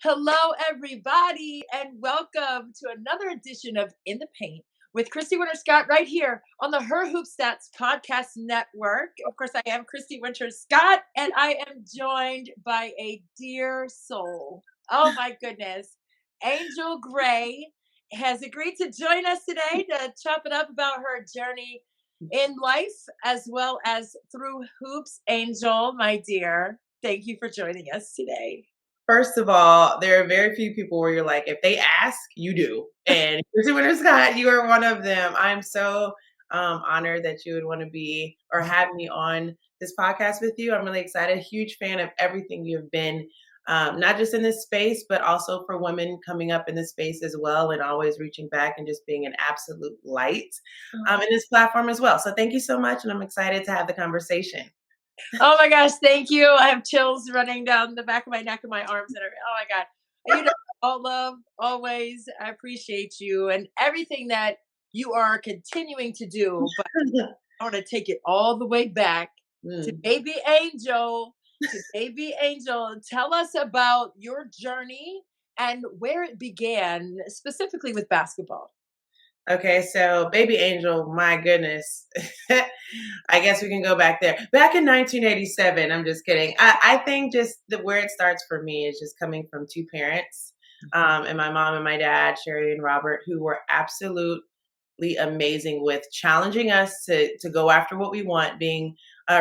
Hello, everybody, and welcome to another edition of In the Paint with Christy Winters Scott right here on the Her Hoop Stats Podcast Network. Of course, I am Christy Winters Scott, and I am joined by a dear soul. Oh, my goodness. Angel Gray has agreed to join us today to chop it up about her journey in life as well as through hoops. Angel, my dear, thank you for joining us today. First of all, there are very few people where you're like, if they ask, you do. And Christy Winter Scott, you are one of them. I'm so honored that you would want to be or have me on this podcast with you. I'm really excited. Huge fan of everything you've been, not just in this space, but also for women coming up in this space as well, and always reaching back and just being an absolute light in this platform as well. So thank you so much. And I'm excited to have the conversation. Oh my gosh, thank you. I have chills running down the back of my neck and my arms and oh my God. You know, all love, always. I appreciate you and everything that you are continuing to do. But I want to take it all the way back to baby Angel. To baby Angel. Tell us about your journey and where it began, specifically with basketball. Okay, so Baby Angel, my goodness. I guess we can go back there. Back in 1987, I'm just kidding. I think just where it starts for me is just coming from two parents, and my mom and my dad, Sherry and Robert, who were absolutely amazing with challenging us to go after what we want, being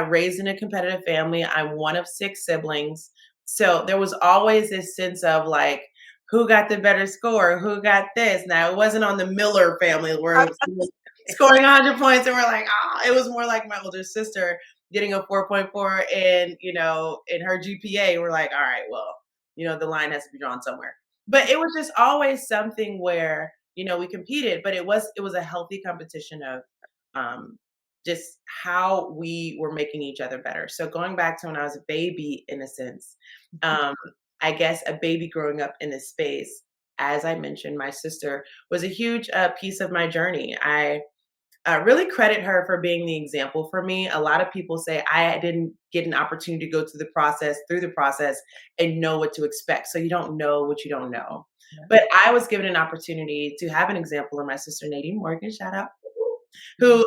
raised in a competitive family. I'm one of six siblings. So there was always this sense of like, who got the better score? Who got this? Now, it wasn't on the Miller family where it was scoring 100 points and we're like, ah, it was more like my older sister getting a 4.4 and, in her GPA. We're like, all right, well, the line has to be drawn somewhere. But it was just always something where, we competed, but it was a healthy competition of just how we were making each other better. So going back to when I was a baby, in a sense, I guess a baby growing up in this space, as I mentioned, my sister was a huge piece of my journey. I really credit her for being the example for me. A lot of people say I didn't get an opportunity to go through the process and know what to expect. So you don't know what you don't know. Yeah. But I was given an opportunity to have an example of my sister, Nadine Morgan, shout out, who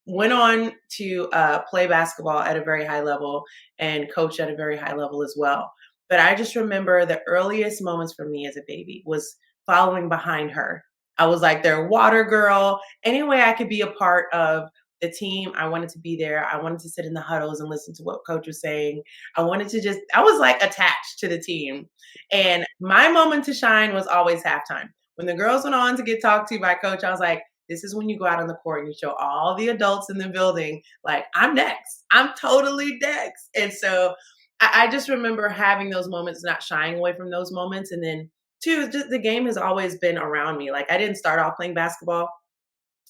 went on to play basketball at a very high level and coach at a very high level as well. But I just remember the earliest moments for me as a baby was following behind her. I was like their water girl. Any way I could be a part of the team, I wanted to be there. I wanted to sit in the huddles and listen to what coach was saying. I was like attached to the team. And my moment to shine was always halftime. When the girls went on to get talked to by coach, I was like, this is when you go out on the court and you show all the adults in the building, like, I'm next. I'm totally next. And so I just remember having those moments, not shying away from those moments. And then two, just the game has always been around me. Like I didn't start off playing basketball.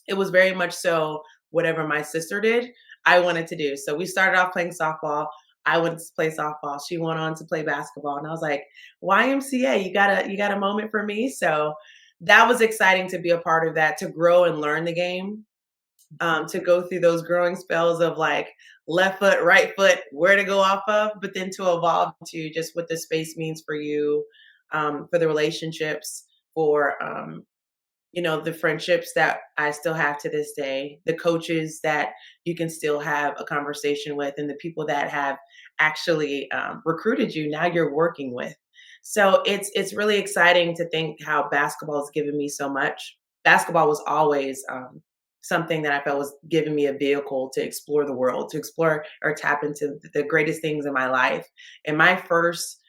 It was very much so whatever my sister did, I wanted to do. So we started off playing softball. I wanted to play softball. She went on to play basketball. And I was like, YMCA, you got a moment for me. So that was exciting to be a part of that, to grow and learn the game. To go through those growing spells of like left foot, right foot, where to go off of, but then to evolve to just what the space means for you, for the relationships, for, the friendships that I still have to this day, the coaches that you can still have a conversation with, and the people that have actually recruited you, now you're working with. So it's really exciting to think how basketball has given me so much. Basketball was always something that I felt was giving me a vehicle to explore the world, to explore or tap into the greatest things in my life. And my first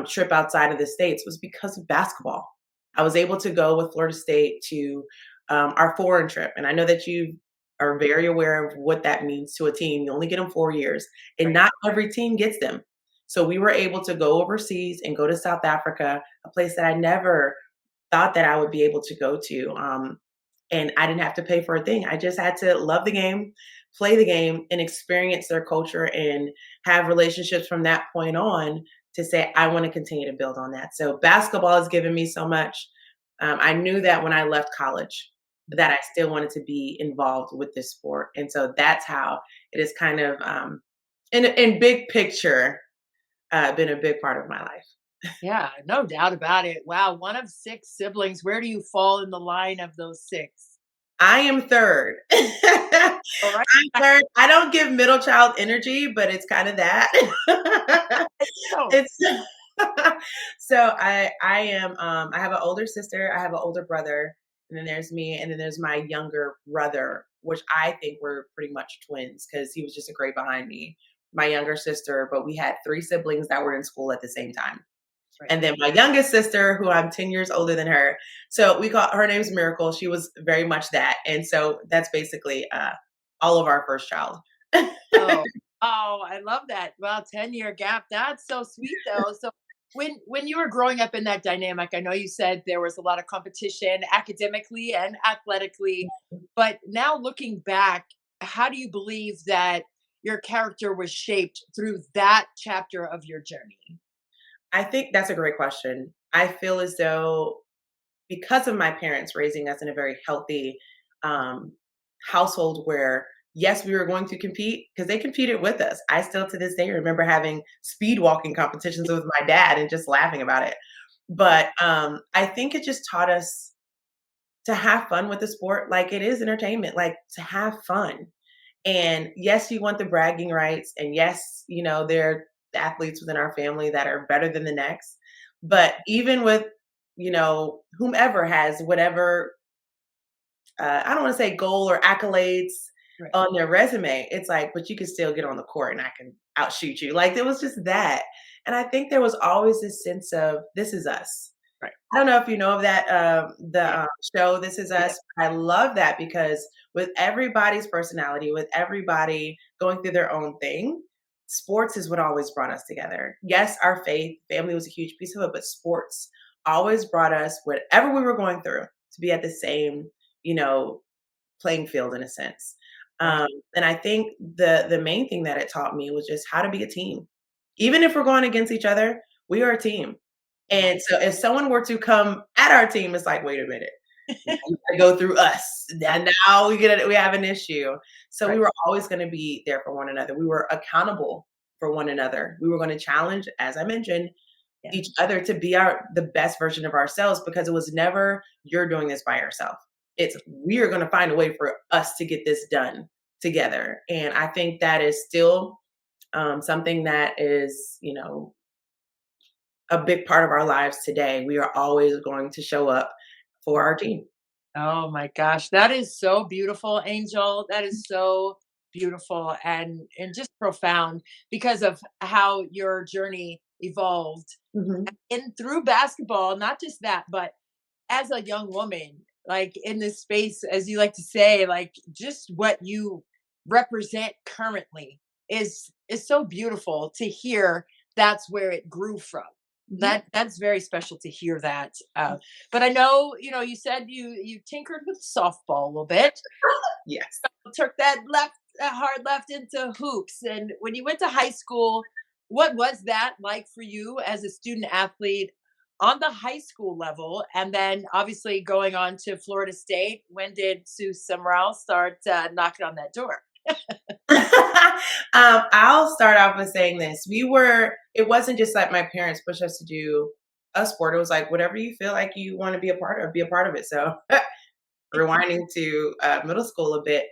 trip outside of the States was because of basketball. I was able to go with Florida State to our foreign trip. And I know that you are very aware of what that means to a team. You only get them 4 years, and not every team gets them. So we were able to go overseas and go to South Africa, a place that I never thought that I would be able to go to. And I didn't have to pay for a thing. I just had to love the game, play the game, and experience their culture and have relationships from that point on to say, I want to continue to build on that. So basketball has given me so much. I knew that when I left college that I still wanted to be involved with this sport. And so that's how it is kind of, in big picture, been a big part of my life. Yeah, no doubt about it. Wow, one of 6 siblings. Where do you fall in the line of those 6? I am third. I'm All right. third. I don't give middle child energy, but it's kind of that. Oh, It's so I am I have an older sister, I have an older brother, and then there's me, and then there's my younger brother, which I think we're pretty much twins because he was just a grade behind me. My younger sister, but we had 3 siblings that were in school at the same time. right. And then my youngest sister, who I'm 10 years older than her. So we call her name's Miracle. She was very much that. And so that's basically all of our first child. Oh, oh, I love that. Well, 10-year gap. That's so sweet though. So when you were growing up in that dynamic, I know you said there was a lot of competition academically and athletically, but now looking back, how do you believe that your character was shaped through that chapter of your journey? I think that's a great question. I feel as though because of my parents raising us in a very healthy um, household where, yes, we were going to compete because they competed with us. I still to this day remember having speed walking competitions with my dad and just laughing about it. But I think it just taught us to have fun with the sport. Like it is entertainment, like to have fun. And yes, you want the bragging rights. And yes, there are athletes within our family that are better than the next. But even with, whomever has whatever, I don't want to say goal or accolades Right. on their resume, it's like, but you can still get on the court and I can outshoot you. Like, it was just that. And I think there was always this sense of, this is us. Right. I don't know if you know of that, Yeah. show, This Is Yeah. Us. I love that because with everybody's personality, with everybody going through their own thing, sports is what always brought us together. Yes, our faith, family was a huge piece of it, but sports always brought us, whatever we were going through, to be at the same, you know, playing field in a sense. Right. And I think the main thing that it taught me was just how to be a team. Even if we're going against each other, we are a team. Oh. And so if someone were to come at our team, it's like, wait a minute, now you gotta go through us. And now we have an issue. So we Right. were always going to be there for one another. We were accountable for one another. We were going to challenge, as I mentioned, Yeah. each other to be the best version of ourselves because it was never you're doing this by yourself. It's we are going to find a way for us to get this done together. And I think that is still something that is, a big part of our lives today. We are always going to show up for our team. Oh my gosh, that is so beautiful, Angel. That is so beautiful and just profound because of how your journey evolved Mhm. and through basketball, not just that, but as a young woman, like in this space, as you like to say, like just what you represent currently is so beautiful to hear that's where it grew from. Mhm. That's very special to hear that. But I know, you said you tinkered with softball a little bit, Yes. took that hard left into hoops. And when you went to high school, what was that like for you as a student athlete on the high school level? And then obviously going on to Florida State, when did Sue Summerall start knocking on that door? I'll start off with saying this. It wasn't just like my parents pushed us to do a sport. It was like, whatever you feel like you want to be a part of it. So, rewinding to middle school a bit,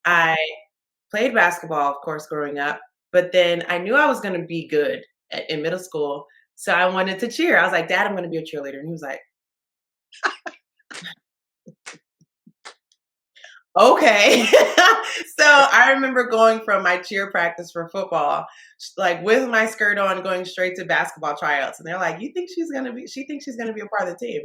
I played basketball, of course, growing up, but then I knew I was going to be good in middle school. So I wanted to cheer. I was like, Dad, I'm going to be a cheerleader. And he was like, okay. So I remember going from my cheer practice for football, like with my skirt on, going straight to basketball tryouts. And they're like, she thinks she's going to be a part of the team.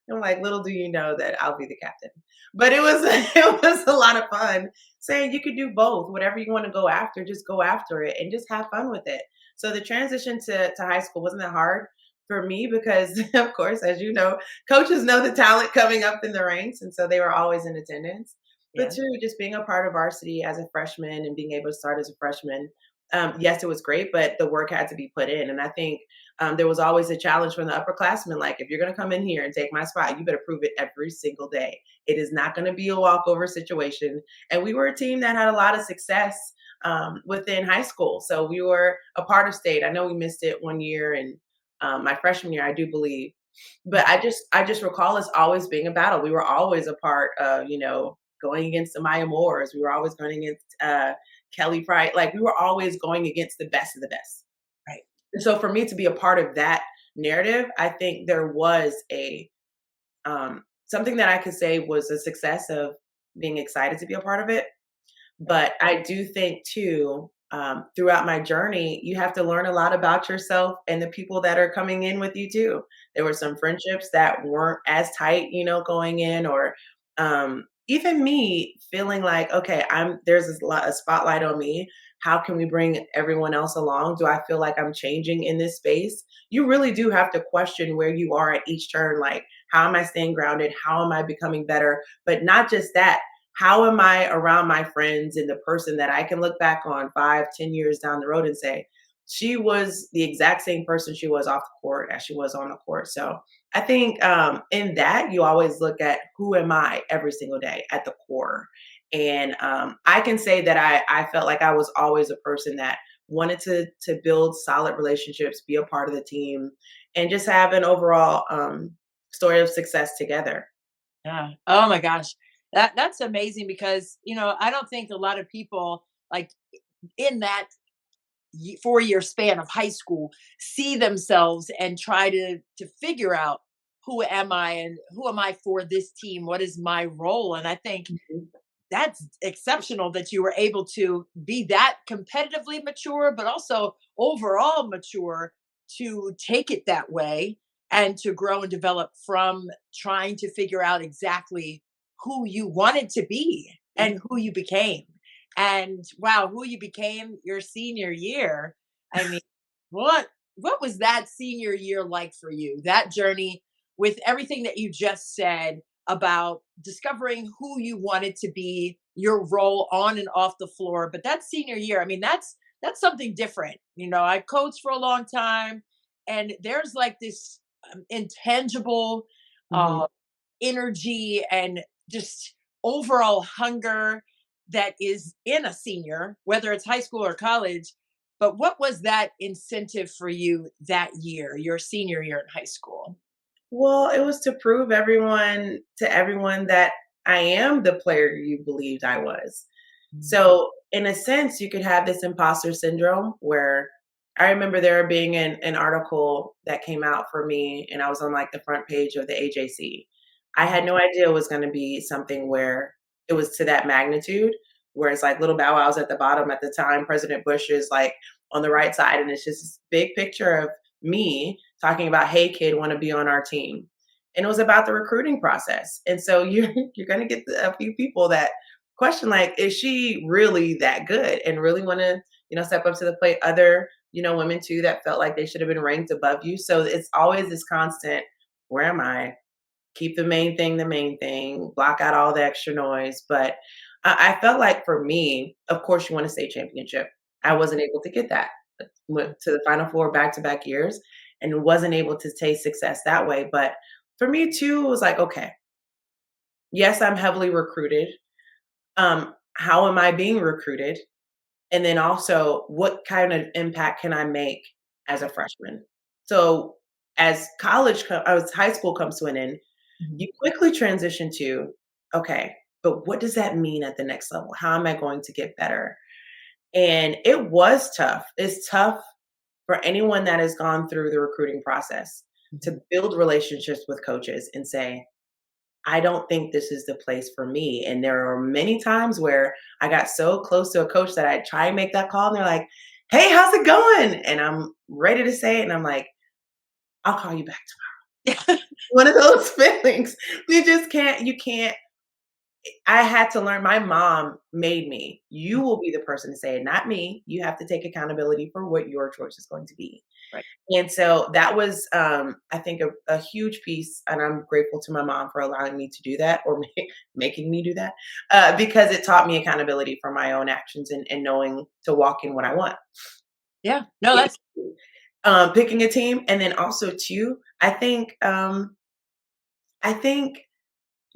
And I'm like, little do you know that I'll be the captain. But it was, it was a lot of fun saying you could do both. Whatever you want to go after, just go after it and just have fun with it. So the transition to high school wasn't that hard for me because, of course, as you know, coaches know the talent coming up in the ranks. And so they were always in attendance. But Yeah. two, just being a part of varsity as a freshman and being able to start as a freshman, yes, it was great, but the work had to be put in. And I think there was always a challenge from the upperclassmen. Like, if you're going to come in here and take my spot, you better prove it every single day. It is not going to be a walkover situation. And we were a team that had a lot of success within high school. So we were a part of state. I know we missed it one year, and my freshman year, I do believe. But I just recall us always being a battle. We were always a part of, going against Amaya Moores. We were always going against Kelly Price. Like we were always going against the best of the best. Right. And so for me to be a part of that narrative, I think there was a something that I could say was a success of being excited to be a part of it. But I do think too, throughout my journey, you have to learn a lot about yourself and the people that are coming in with you too. There were some friendships that weren't as tight, going in, or even me feeling like, okay, there's a spotlight on me. How can we bring everyone else along? Do I feel like I'm changing in this space? You really do have to question where you are at each turn. Like, how am I staying grounded? How am I becoming better? But not just that, how am I around my friends and the person that I can look back on 5, 10 years down the road and say, she was the exact same person she was off the court as she was on the court. So I think in that you always look at who am I every single day at the core. And I can say that I felt like I was always a person that wanted to build solid relationships, be a part of the team, and just have an overall story of success together. Yeah. Oh my gosh. That's amazing because, I don't think a lot of people like in that 4-year span of high school see themselves and try to figure out who am I and who am I for this team? What is my role? And I think Mhm. that's exceptional that you were able to be that competitively mature, but also overall mature to take it that way and to grow and develop from trying to figure out exactly who you wanted to be and who you became. And wow, who you became your senior year. I mean, what what was that senior year like for you? That journey with everything that you just said about discovering who you wanted to be, your role on and off the floor. But that senior year, I mean, that's something different. I coached for a long time, and there's like this intangible Mhm. uh, energy and just overall hunger that is in a senior, whether it's high school or college. But what was that incentive for you that year, your senior year in high school? Well, it was to prove everyone that I am the player you believed I was. So, in a sense, you could have this imposter syndrome where I remember there being an article that came out for me, and I was on like the front page of the AJC. I had no idea it was going to be something where it was to that magnitude, where it's like little Bow Wow's at the bottom at the time. President Bush is like on the right side, and it's just this big picture of me talking about, "Hey, kid, want to be on our team?" And it was about the recruiting process. And so you're going to get a few people that question like, is she really that good and really want to step up to the plate? Other women too that felt like they should have been ranked above you. So it's always this constant, where am I? Keep the main thing, block out all the extra noise. But I felt like for me, of course you want to say championship. I wasn't able to get that. Went to the final four back-to-back years and wasn't able to taste success that way. But for me too, it was like, okay, yes, I'm heavily recruited. How am I being recruited? And then also, what kind of impact can I make as a freshman? So, as high school comes to an end, Mhm. you quickly transition to, okay, but what does that mean at the next level? How am I going to get better? And it was tough. It's tough for anyone that has gone through the recruiting process Mhm. to build relationships with coaches and say, I don't think this is the place for me. And there are many times where I got so close to a coach that I try and make that call and they're like, hey, how's it going? And I'm ready to say it. And I'm like, I'll call you back tomorrow. One of those feelings. You can't. I had to learn. My mom made me. You will be the person to say it, not me. You have to take accountability for what your choice is going to be. Right. And so that was, I think, a huge piece, and I'm grateful to my mom for allowing me to do that or making me do that because it taught me accountability for my own actions and knowing to walk in what I want. Yeah. No, that's Picking a team, and then also too, I think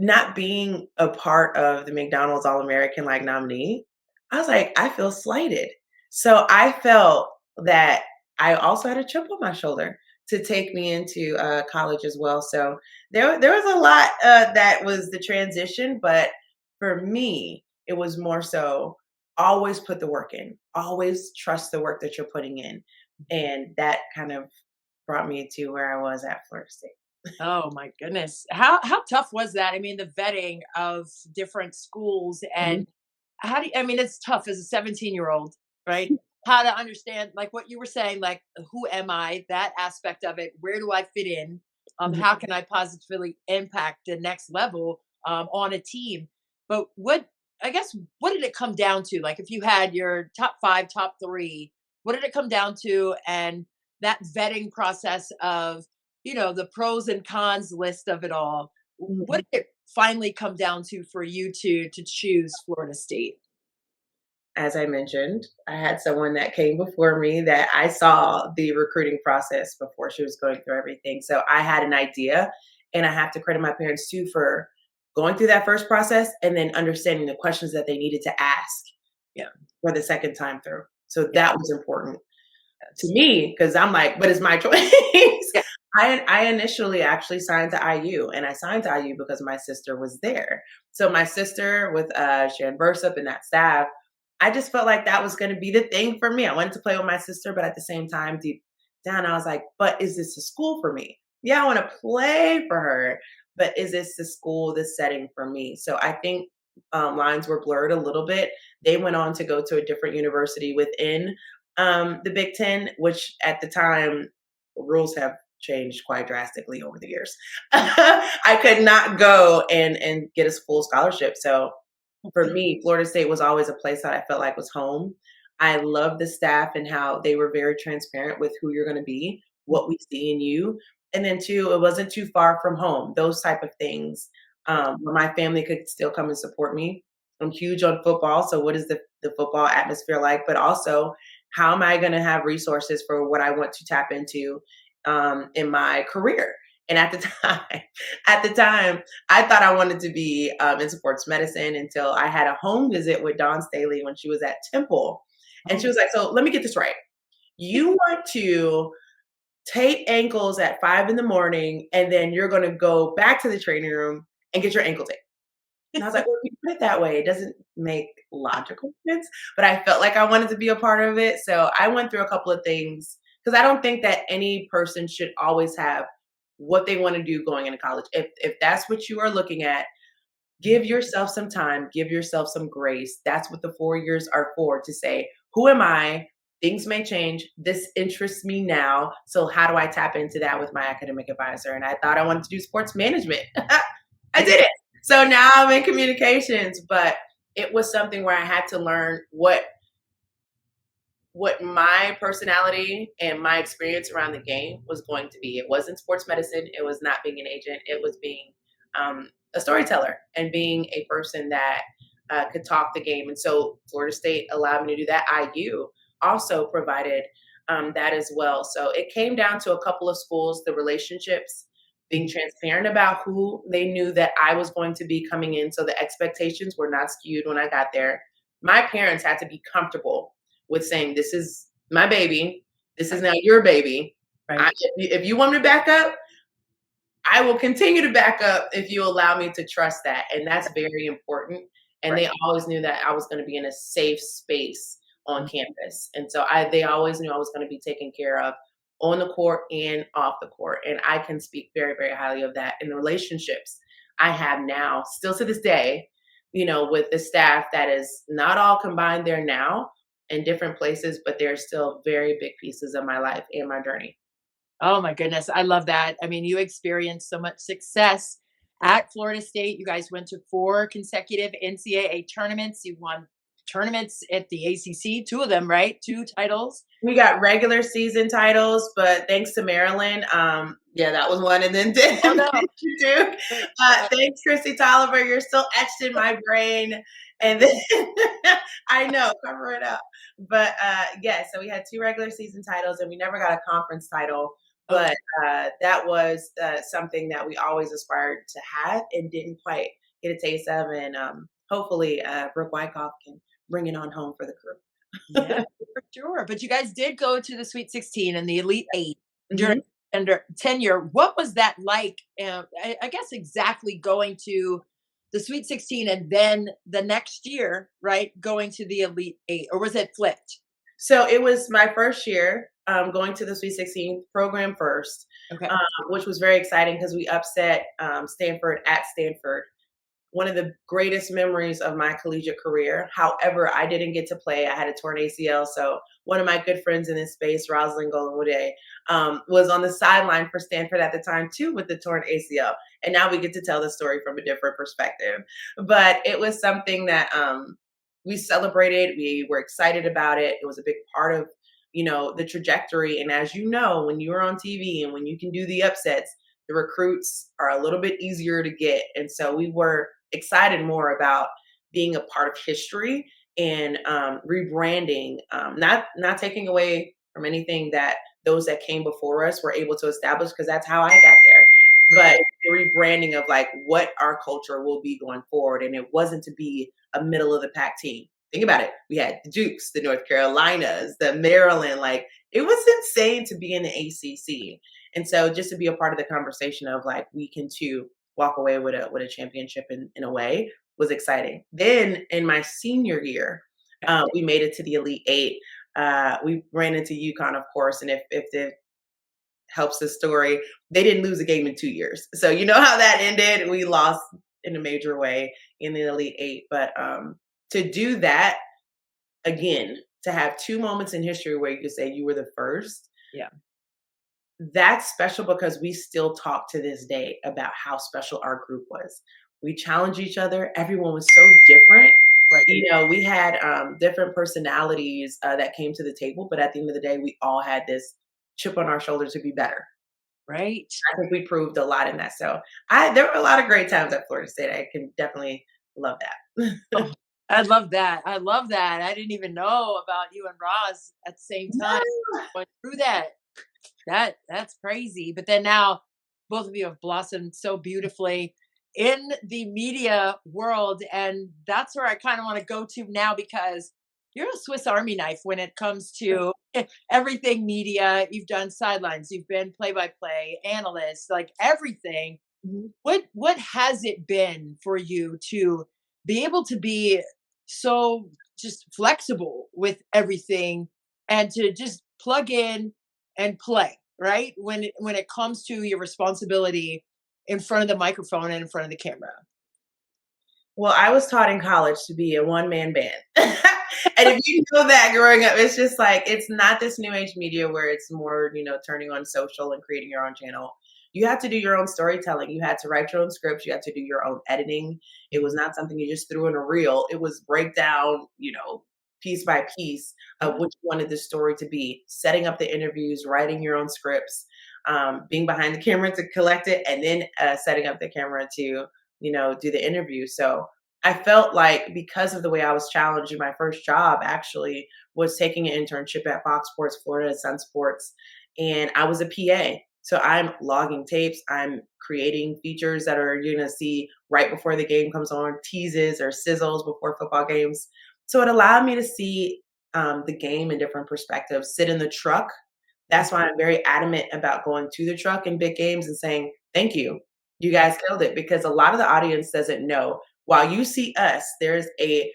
not being a part of the McDonald's All American like nominee, I was like, I feel slighted. So I felt that I also had a chip on my shoulder to take me into college as well. So there was a lot that was the transition, but for me, it was more so always put the work in, always trust the work that you're putting in, and that kind of brought me to where I was at Florida State. Oh my goodness. How tough was that? I mean, the vetting of different schools Mhm. and how do you, I mean, it's tough as a 17-year-old, right? How to understand like what you were saying, like who am I? That aspect of it. Where do I fit in? Mhm. How can I positively impact the next level on a team? But what I guess what did it come down to? Like if you had your top five, top three, what did it come down to? And that vetting process of the pros and cons list of it all. What Mhm. did it finally come down to for you to choose Florida State? As I mentioned, I had someone that came before me that I saw the recruiting process before she was going through everything. So I had an idea, and I have to credit my parents too for going through that first process and then understanding the questions that they needed to ask Yeah, for the second time through. So yeah, that was important to yes. me because I'm like, but it's my choice. Yeah. I initially actually signed to IU, and I signed to IU because my sister was there. So my sister with Sharon Bursup and that staff, I just felt like that was going to be the thing for me. I wanted to play with my sister, but at the same time, deep down, I was like, but is this a school for me? Yeah, I want to play for her, but is this the school, this setting for me? So I think lines were blurred a little bit. They went on to go to a different university within the Big Ten, which at the time rules have changed quite drastically over the years. I could not go and get a full scholarship. So for me, Florida State was always a place that I felt like was home. I love the staff and how they were very transparent with who you're going to be, what we see in you. And then two, it wasn't too far from home. Those type of things where my family could still come and support me. I'm huge on football. So what is the football atmosphere like? But also, how am I going to have resources for what I want to tap into in my career? And at the time, at the time, I thought I wanted to be in sports medicine until I had a home visit with Dawn Staley when she was at Temple. And she Oh, was like, so let me get this right. You want to tape ankles at 5 in the morning, and then you're going to go back to the training room and get your ankle taped. And I was like, well, if you put it that way, it doesn't make logical sense. But I felt like I wanted to be a part of it. So I went through a couple of things because I don't think that any person should always have what they want to do going into college. If that's what you are looking at, give yourself some time, give yourself some grace. That's what the 4 years are for, to say, who am I? Things may change. This interests me now. So how do I tap into that with my academic advisor? And I thought I wanted to do sports management. I did it. So now I'm in communications, but it was something where I had to learn what my personality and my experience around the game was going to be. It wasn't sports medicine. It was not being an agent. It was being a storyteller and being a person that could talk the game. And so Florida State allowed me to do that. IU also provided that as well. So it came down to a couple of schools, the relationships, being transparent about who they knew that I was going to be coming in. So the expectations were not skewed when I got there. My parents had to be comfortable with saying, this is my baby. This is now your baby. right. If you want me to back up, I will continue to back up if you allow me to trust that. And that's very important. And Right. they always knew that I was going to be in a safe space on campus. And so they always knew I was going to be taken care of on the court and off the court. And I can speak very, very highly of that. In the relationships I have now, still to this day, with the staff that is not all combined there now in different places, but they're still very big pieces of my life and my journey. Oh my goodness, I love that. I mean, you experienced so much success at Florida State. You guys went to four consecutive NCAA tournaments. You won tournaments at the ACC, two of them, right? Two titles. We got regular season titles, but thanks to Maryland, yeah, that was one. And then Oh no. Duke. Uh, Thanks, Christy Tolliver. You're still etched in my brain. And then I know, cover it up. But yeah, so we had two regular season titles, and we never got a conference title. oh, But that was something that we always aspired to have and didn't quite get a taste of. And hopefully, Brooke Wyckoff can bring it on home for the crew. yeah, for sure. But you guys did go to the Sweet 16 and the Elite Eight during Mhm. tenure. What was that like? I guess exactly going to the Sweet 16 and then the next year, right? Going to the Elite Eight, or was it flipped? So it was my first year going to the Sweet 16 program first, Okay. which was very exciting because we upset Stanford at Stanford. One of the greatest memories of my collegiate career. However, I didn't get to play. I had a torn ACL. So one of my good friends in this space, Rosalind Goldenwood, was on the sideline for Stanford at the time too with the torn ACL. And now we get to tell the story from a different perspective. But it was something that we celebrated. We were excited about it. It was a big part of, the trajectory. And as you know, when you're on TV and when you can do the upsets, the recruits are a little bit easier to get. And so we were excited more about being a part of history and rebranding, not taking away from anything that those that came before us were able to establish, because that's how I got there. But the rebranding of like what our culture will be going forward. And it wasn't to be a middle of the pack team. Think about it. We had the Dukes, the North Carolinas, the Maryland. Like, it was insane to be in the ACC. And so just to be a part of the conversation of like, we can too walk away with a championship in a way was exciting. Then in my senior year, we made it to the Elite Eight. We ran into UConn, of course, and if it helps the story, they didn't lose a game in 2 years. So you know how that ended. We lost in a major way in the Elite Eight. But to do that again, to have two moments in history where you could say you were the first. Yeah. That's special because we still talk to this day about how special our group was. We challenged each other. Everyone was so different. Right. We had different personalities that came to the table, but at the end of the day, we all had this chip on our shoulder to be better. Right. I think we proved a lot in that. So there were a lot of great times at Florida State. I can definitely love that. Oh, I love that. I love that. I didn't even know about you and Roz at the same time. Went through that. That's crazy. But then now both of you have blossomed so beautifully in the media world. And that's where I kind of want to go to now, because you're a Swiss Army knife when it comes to everything media. You've done sidelines, you've been play by play, analyst, like everything. Mhm. What has it been for you to be able to be so just flexible with everything and to just plug in and play, right? When it comes to your responsibility in front of the microphone and in front of the camera. Well, I was taught in college to be a one-man band. And if you know that growing up, it's just like, it's not this new age media where it's more, turning on social and creating your own channel. You have to do your own storytelling. You had to write your own scripts. You had to do your own editing. It was not something you just threw in a reel. It was breakdown, piece by piece of Yeah. what you wanted the story to be, setting up the interviews, writing your own scripts, being behind the camera to collect it, and then setting up the camera to do the interview. So I felt like because of the way I was challenged, my first job actually was taking an internship at Fox Sports Florida, Sun Sports, and I was a PA. So I'm logging tapes, I'm creating features that are you're gonna see right before the game comes on, teases or sizzles before football games. So it allowed me to see the game in different perspectives, sit in the truck. That's why I'm very adamant about going to the truck in big games and saying, thank you. You guys killed it, because a lot of the audience doesn't know. While you see us, there's a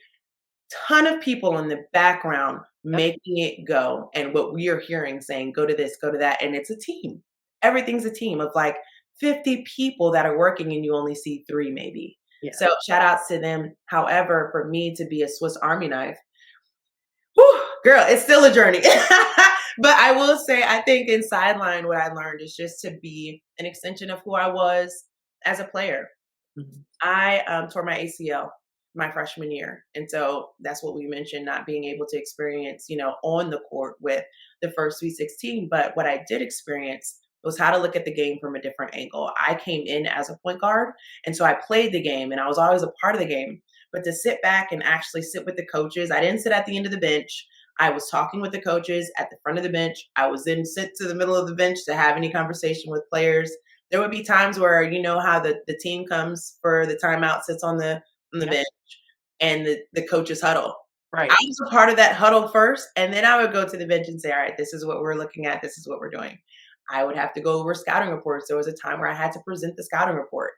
ton of people in the background Yep. making it go. And what we are hearing saying, go to this, go to that. And it's a team. Everything's a team of like 50 people that are working and you only see three maybe. Yeah. So shout outs to them. However, for me to be a Swiss Army knife, whew, girl, it's still a journey. But I will say, I think in sideline, what I learned is just to be an extension of who I was as a player. Mhm. I tore my ACL my freshman year. And so that's what we mentioned, not being able to experience, on the court with the first Sweet 16. But what I did experience was how to look at the game from a different angle. I came in as a point guard, and so I played the game and I was always a part of the game. But to sit back and actually sit with the coaches, I didn't sit at the end of the bench. I was talking with the coaches at the front of the bench. I was then sent to the middle of the bench to have any conversation with players. There would be times where you know how the team comes for the timeout, sits on the Yep. bench, and the coaches huddle. I Right. was a part of that huddle first, and then I would go to the bench and say, all right, this is what we're looking at, this is what we're doing. I would have to go over scouting reports. There was a time where I had to present the scouting report.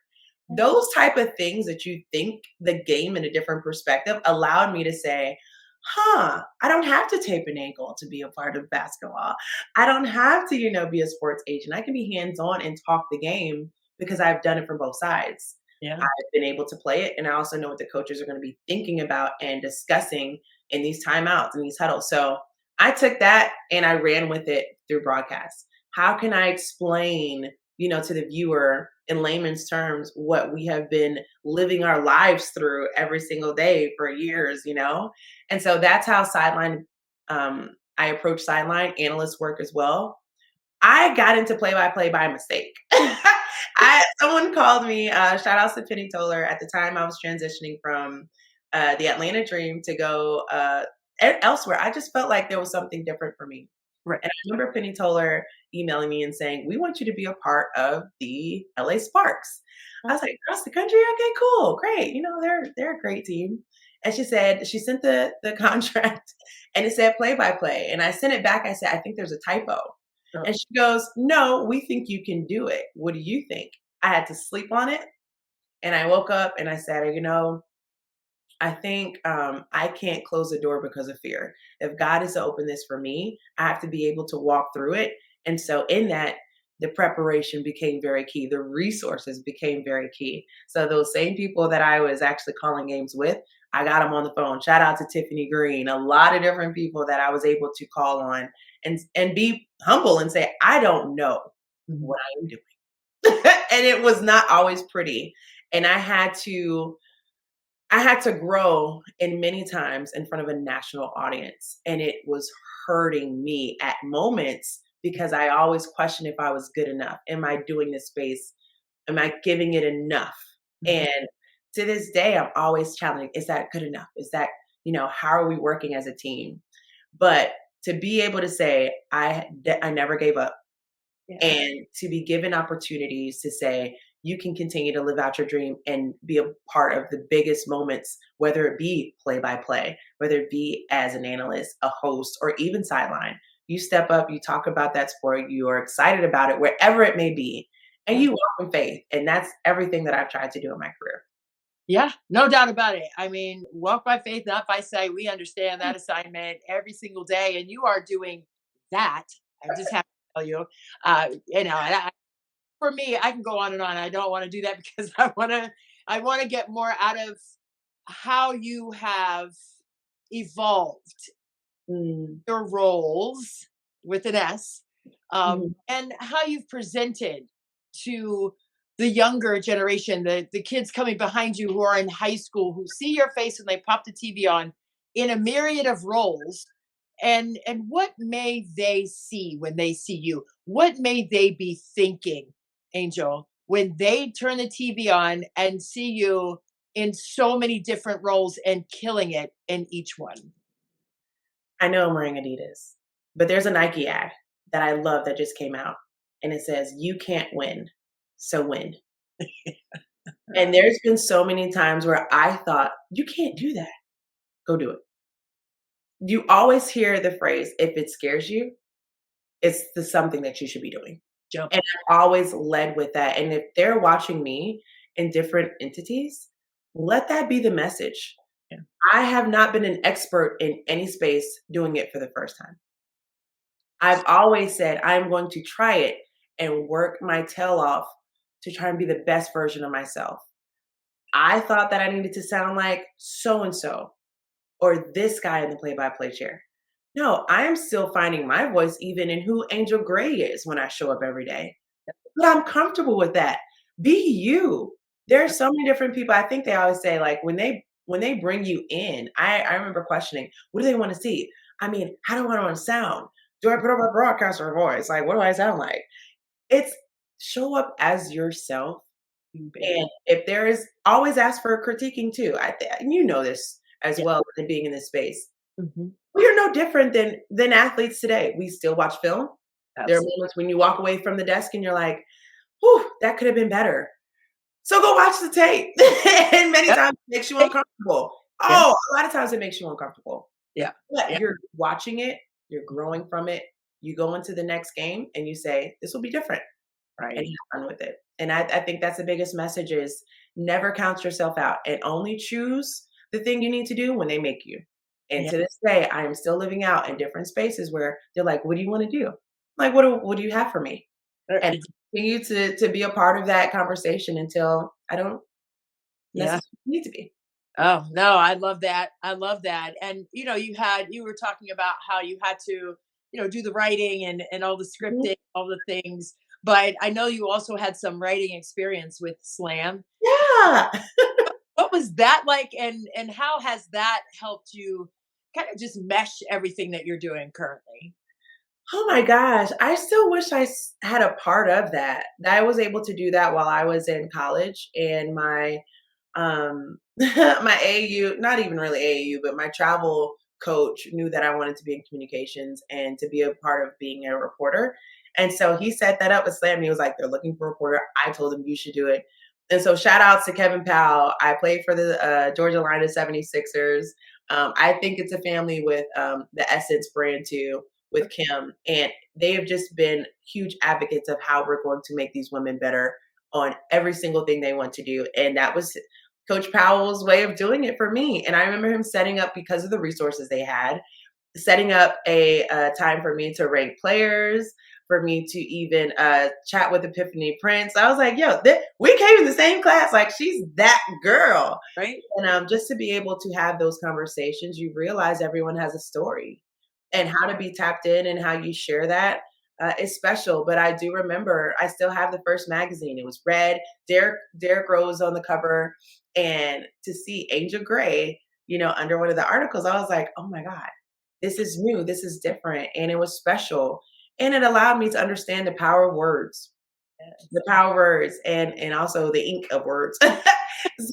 Those type of things that you think the game in a different perspective allowed me to say, I don't have to tape an ankle to be a part of basketball. I don't have to, be a sports agent. I can be hands-on and talk the game because I've done it from both sides. Yeah. I've been able to play it, and I also know what the coaches are going to be thinking about and discussing in these timeouts and these huddles. So I took that and I ran with it through broadcast. How can I explain, to the viewer in layman's terms what we have been living our lives through every single day for years, And so that's how I approach sideline analyst work as well. I got into play-by-play by mistake. Someone called me, shout outs to Penny Toller. At the time, I was transitioning from the Atlanta Dream to go elsewhere. I just felt like there was something different for me. Right. And I remember Penny Toller emailing me and saying, "We want you to be a part of the LA Sparks." I was like, "Across the country? Okay, cool, great. They're a great team." And she sent the contract and it said play-by-play. And I sent it back. I said, "I think there's a typo." Oh. And she goes, "No, we think you can do it. What do you think?" I had to sleep on it. And I woke up and I said, I think I can't close the door because of fear. If God is to open this for me, I have to be able to walk through it. And so in that, the preparation became very key. The resources became very key. So those same people that I was actually calling games with, I got them on the phone. Shout out to Tiffany Green, a lot of different people that I was able to call on and be humble and say, I don't know what I am doing. And it was not always pretty. And I had to grow in many times in front of a national audience. And it was hurting me at moments because I always questioned if I was good enough. Am I doing this space? Am I giving it enough? And to this day, I'm always challenging, is that good enough? Is that, how are we working as a team? But to be able to say, I never gave up. Yeah. And to be given opportunities to say, you can continue to live out your dream and be a part of the biggest moments, whether it be play-by-play, whether it be as an analyst, a host, or even sideline. You step up, you talk about that sport, you are excited about it, wherever it may be, and you walk in faith. And that's everything that I've tried to do in my career. Yeah, no doubt about it. I mean, walk by faith, not by sight. We understand that assignment every single day, and you are doing that. I just have to tell you, for me, I can go on and on. I don't want to do that because I want to get more out of how you have evolved your roles with an S, and how you've presented to the younger generation, the kids coming behind you who are in high school, who see your face when they pop the TV on in a myriad of roles. And what may they see when they see you? What may they be thinking, Angel, when they turn the TV on and see you in so many different roles and killing it in each one? I know I'm wearing Adidas, but there's a Nike ad that I love that just came out. And it says, "You can't win, so win." And there's been so many times where I thought, you can't do that. Go do it. You always hear the phrase, if it scares you, it's something that you should be doing. Jump. And I've always led with that. And if they're watching me in different entities, let that be the message. Yeah. I have not been an expert in any space doing it for the first time. I've always said, I'm going to try it and work my tail off to try and be the best version of myself. I thought that I needed to sound like so-and-so or this guy in the play-by-play chair. No, I am still finding my voice even in who Angel Gray is when I show up every day. But I'm comfortable with that. Be you. There are so many different people. I think they always say, like, when they bring you in, I remember questioning, what do they want to see? I mean, how do I want to sound? Do I put up a broadcaster voice? Like, what do I sound like? It's show up as yourself. And if there is, always ask for critiquing too. And you know this as well than being in this space. We are no different than athletes today. We still watch film. Absolutely. There are moments when you walk away from the desk and you're like, whew, that could have been better. So go watch the tape. And many times it makes you uncomfortable. Oh, a lot of times it makes you uncomfortable. Yeah. But you're watching it, you're growing from it, You go into the next game and you say, this will be different, and Right. have fun with it. And I think that's the biggest message is never count yourself out and only choose the thing you need to do when they make you. And Yeah. to this day, I am still living out in different spaces where they're like, what do you want to do? I'm like, what do you have for me? And continue to be a part of that conversation until I don't Yeah. necessarily need to be. Oh, no, I love that. I love that. And you were talking about how you had to, do the writing and all the Mhm. scripting, all the things. But I know you also had some writing experience with slam. Yeah. What was that like and how has that helped you kind of just mesh everything that you're doing currently? Oh my gosh, I still wish had a part of that. That I was able to do that while I was in college, and my my AAU, not even really AAU, but my travel coach knew that I wanted to be in communications and to be a part of being a reporter. And so he set that up with Slam. He was like, they're looking for a reporter. I told him you should do it. And so shout outs to Kevin Powell. I played for the Georgia Line of 76ers. I think it's a family with the Essence brand too, with Kim. And they have just been huge advocates of how we're going to make these women better on every single thing they want to do. And that was Coach Powell's way of doing it for me. And I remember him setting up, because of the resources they had, setting up a time for me to rank players, for me to even chat with Epiphany Prince. I was like, yo, we came in the same class. Like, she's that girl. Right? And just to be able to have those conversations, you realize everyone has a story, and how to be tapped in and how you share that is special. But I do remember, I still have the first magazine. It was red. Derek Rose on the cover, and to see Angel Gray, under one of the articles, I was like, oh my God, this is new. This is different, and it was special, and it allowed me to understand the power of words, Yes. the power of words, and also the ink of words.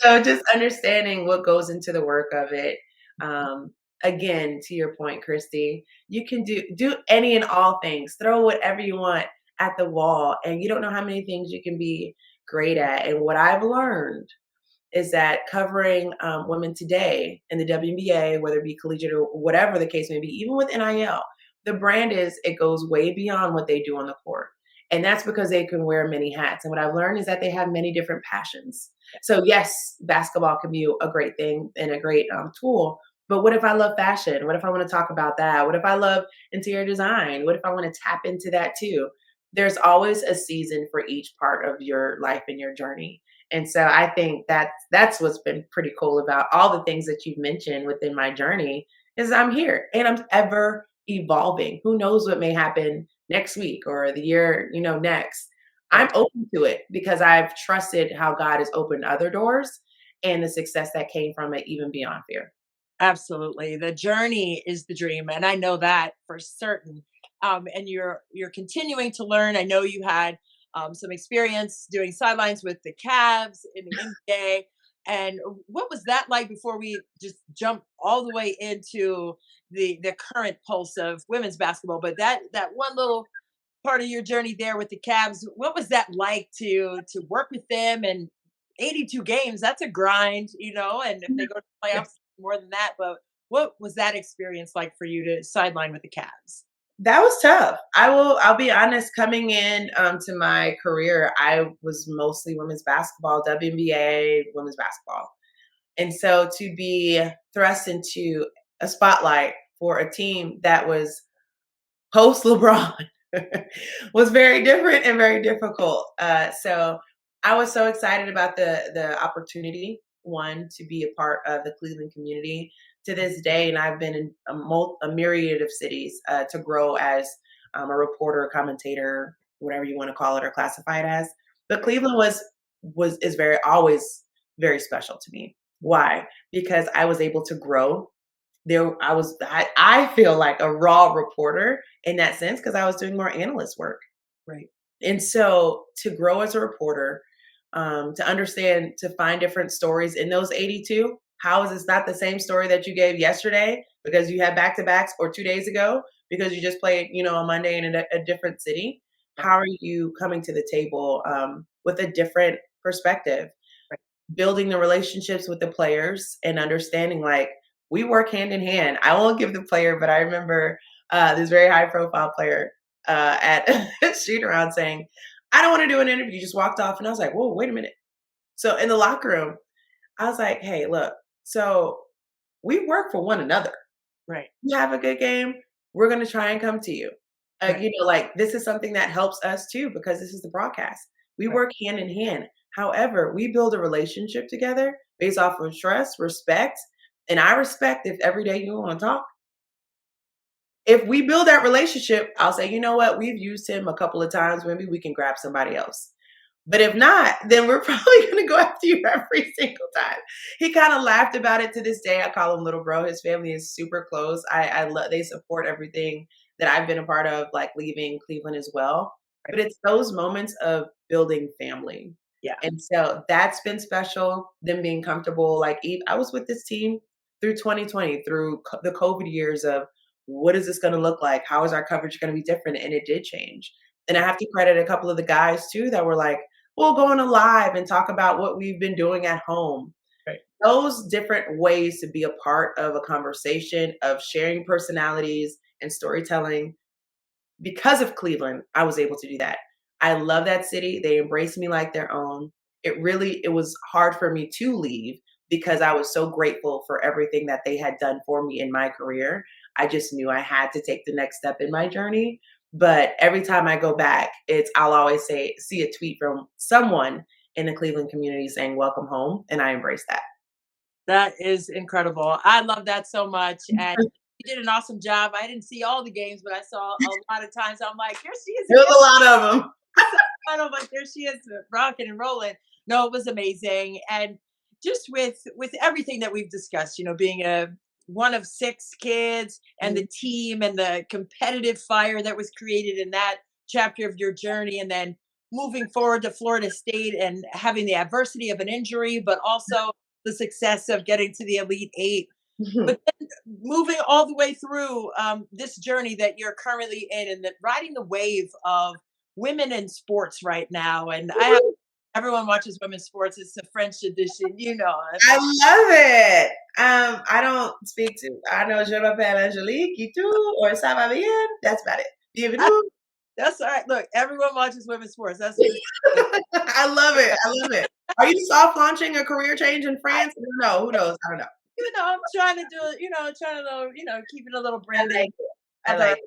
So just understanding what goes into the work of it. Um, Again, to your point, Christy, you can do any and all things. Throw whatever you want at the wall, and you don't know how many things you can be great at. And what I've learned is that covering women today in the WNBA, whether it be collegiate or whatever the case may be, even with NIL, the brand is, it goes way beyond what they do on the court. And that's because they can wear many hats. And what I've learned is that they have many different passions. So, yes, basketball can be a great thing and a great tool. But what if I love fashion? What if I want to talk about that? What if I love interior design? What if I want to tap into that too? There's always a season for each part of your life and your journey. And so I think that's what's been pretty cool about all the things that you've mentioned within my journey is I'm here and I'm ever evolving. Who knows what may happen next week or the year, next. I'm Right. open to it because I've trusted how God has opened other doors and the success that came from it, even beyond fear. Absolutely. The journey is the dream, and I know that for certain. And you're continuing to learn. I know you had some experience doing sidelines with the Cavs in the NBA. And what was that like before we just jump all the way into the current pulse of women's basketball? But that one little part of your journey there with the Cavs, what was that like to work with them and 82 games? That's a grind, and if they go to the playoffs, more than that. But what was that experience like for you to sideline with the Cavs? That was tough. I'll be honest, coming in to my career, I was mostly women's basketball, WNBA, women's basketball. And so to be thrust into a spotlight for a team that was post LeBron was very different and very difficult. So I was so excited about the opportunity, one, to be a part of the Cleveland community to this day, and I've been in a myriad of cities to grow as a reporter, commentator, whatever you want to call it or classify it as. But Cleveland was is very always very special to me. Why? Because I was able to grow there. I feel like a raw reporter in that sense because I was doing more analyst work. Right. And so to grow as a reporter, to understand, to find different stories in those 82, how is this not the same story that you gave yesterday because you had back to backs, or 2 days ago because you just played, on Monday in a different city? Right. How are you coming to the table with a different perspective? Right. Building the relationships with the players and understanding, like, we work hand in hand. I won't give the player, but I remember this very high profile player at a shoot around saying, I don't want to do an interview. Just walked off. And I was like, whoa, wait a minute. So in the locker room, I was like, hey, look, so we work for one another. Right. You have a good game, we're going to try and come to you. Right. You know, like this is something that helps us too, because this is the broadcast. We Right. work hand in hand. However, we build a relationship together based off of trust, respect, and I respect if every day you want to talk. If we build that relationship, I'll say, you know what, we've used him a couple of times. Maybe we can grab somebody else. But if not, then we're probably going to go after you every single time. He kind of laughed about it to this day. I call him little bro. His family is super close. I love, they support everything that I've been a part of, like leaving Cleveland as well. Right. But it's those moments of building family. Yeah. And so that's been special, them being comfortable. Like I was with this team through 2020, through the COVID years of what is this going to look like? How is our coverage going to be different? And it did change. And I have to credit a couple of the guys too that were like, we'll go on a live and talk about what we've been doing at home. Right. Those different ways to be a part of a conversation, of sharing personalities and storytelling. Because of Cleveland, I was able to do that. I love that city. They embraced me like their own. It was hard for me to leave because I was so grateful for everything that they had done for me in my career. I just knew I had to take the next step in my journey. But every time I go back, I'll always see a tweet from someone in the Cleveland community saying, welcome home. And I embrace that. That is incredible. I love that so much. And you did an awesome job. I didn't see all the games, but I saw a lot of times. I'm like, here she is. There was a lot of them. I'm like, there she is, rocking and rolling. No, it was amazing. And just with everything that we've discussed, being one of 6 kids and the team and the competitive fire that was created in that chapter of your journey, and then moving forward to Florida State and having the adversity of an injury, but also the success of getting to the Elite 8. But then moving all the way through this journey that you're currently in, and riding the wave of women in sports right now. And everyone watches women's sports. It's the French edition, I love it. I don't speak to, I know Je m'appelle Angelique, et tout, or ça va bien. That's about it. Bienvenue. That's all right. Look, everyone watches women's sports. That's what I love it. I love it. Are you soft launching a career change in France? No, who knows? I don't know. I'm trying to do it, keep it a little branding. I like